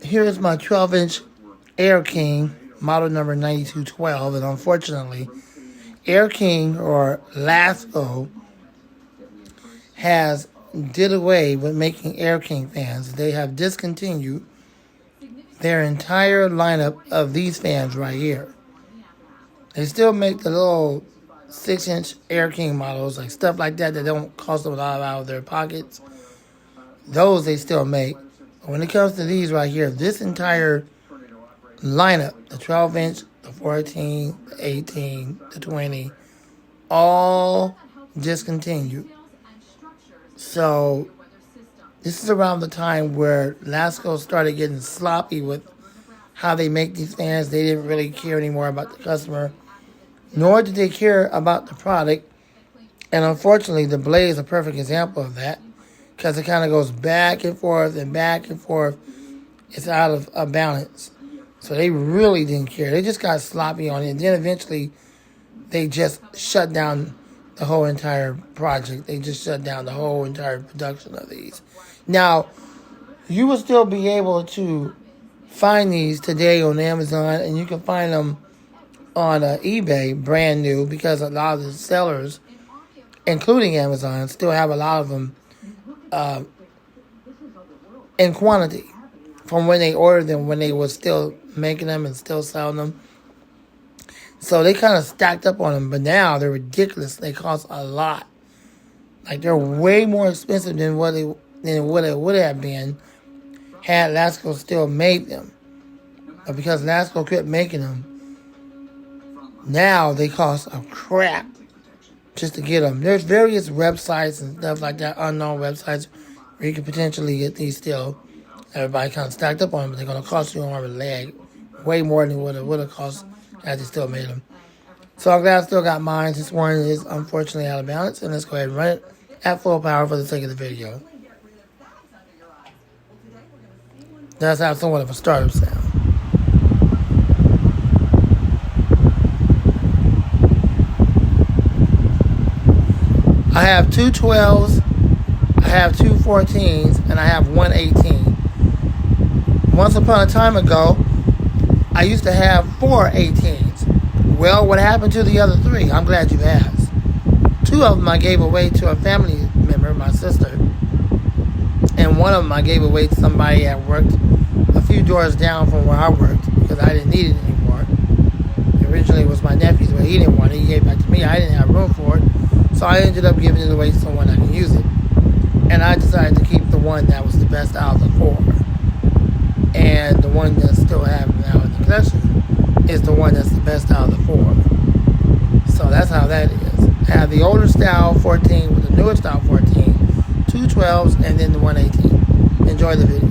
Here is my 12-inch Air King, model number 9212, and unfortunately, Air King or Lasco has did away with making Air King fans. They have discontinued their entire lineup of these fans right here. They still make the little 6-inch Air King models, like stuff like that don't cost them a lot out of their pockets. Those they still make. But when it comes to these right here, this entire lineup, the 12-inch, the 14, the 18, the 20, all discontinued. So this is around the time where Lasco started getting sloppy with how they make these fans. They didn't really care anymore about the customer, nor did they care about the product. And unfortunately, the blade is a perfect example of that, because it kind of goes back and forth and back and forth. It's out of balance. So they really didn't care. They just got sloppy on it. And then eventually, they just shut down the whole entire project. They just shut down the whole entire production of these. Now, you will still be able to find these today on Amazon, and you can find them on eBay brand new, because a lot of the sellers, including Amazon, still have a lot of them in quantity from when they ordered them, when they were still making them and still selling them. So they kind of stacked up on them, but now they're ridiculous. They cost a lot. Like, they're way more expensive than what it would have been had Lasco still made them. But because Lasco quit making them, now they cost a crap just to get them. There's various websites and stuff like that, unknown websites, where you can potentially get these still. Everybody kind of stacked up on them, but they're going to cost you an arm and leg way more than what it would have cost had they still made them. So I'm glad I still got mine. This one is unfortunately out of balance, and let's go ahead and run it at full power for the sake of the video. Does have somewhat of a startup sound. I have two 12s, I have two 14s, and I have one 18. Once upon a time ago, I used to have 4 18s. Well, what happened to the other 3? I'm glad you asked. 2 of them I gave away to a family member, my sister. And one of them I gave away to somebody that worked a few doors down from where I worked, because I didn't need it anymore. Originally it was my nephew's, but he didn't want it. He gave it back to me. I didn't have room for it. So I ended up giving it away to someone that can use it. And I decided to keep the one that was the best out of the 4. And the one that's still having now in the collection is the one that's the best out of the 4. So that's how that is. I have the older style 14 with the newer style 14, 2 12s, and then the 118. Enjoy the video.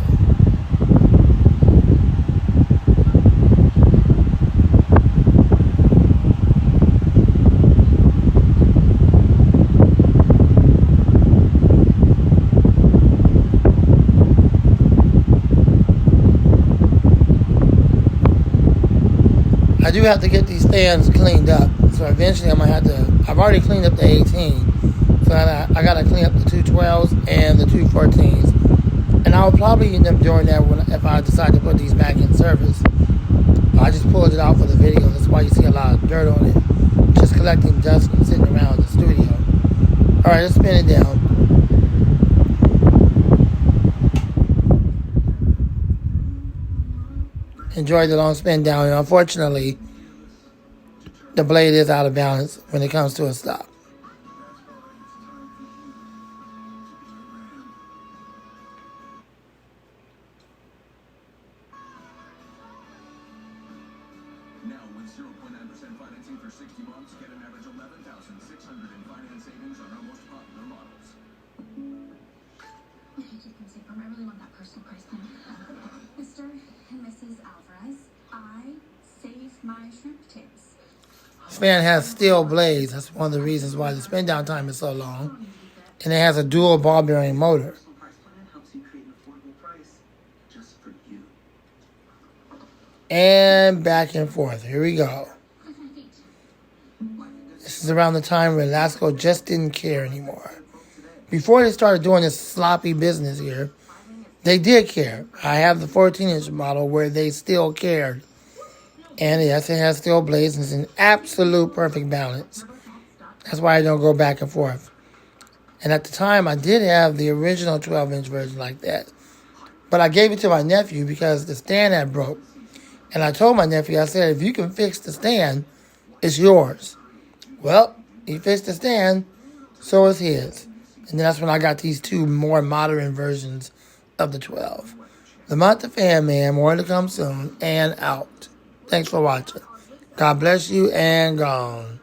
I do have to get these fans cleaned up, so eventually I'm gonna have to. I've already cleaned up the 18, so I gotta clean up the 2 12s and the 2 14s, and I'll probably end up doing that if I decide to put these back in service. I just pulled it out for the video. That's why you see a lot of dirt on it, just collecting dust and sitting around the studio. All right, let's spin it down. Enjoy the long spin down, and unfortunately, the blade is out of balance when it comes to a stop. Now with 0.9% financing for 60 months, get an average $11,600 in finance savings on our most popular models. I just can say, I really want that personal price plan. Mr. and Mrs. Alvarez, I saved my shrimp tips. This fan has steel blades. That's one of the reasons why the spin down time is so long. And it has a dual ball bearing motor. And back and forth. Here we go. This is around the time where Lasco just didn't care anymore. Before they started doing this sloppy business here, They did care. I have the 14-inch model where they still cared. And yes, it has steel blades and it's in absolute perfect balance. That's why I don't go back and forth. And at the time, I did have the original 12-inch version like that. But I gave it to my nephew because the stand had broke. And I told my nephew, I said, if you can fix the stand, it's yours. Well, he fixed the stand, so is his. And then that's when I got these two more modern versions of the 12. Lamont the Fan Man, more to come soon, and out. Thanks for watching. God bless you, and gone.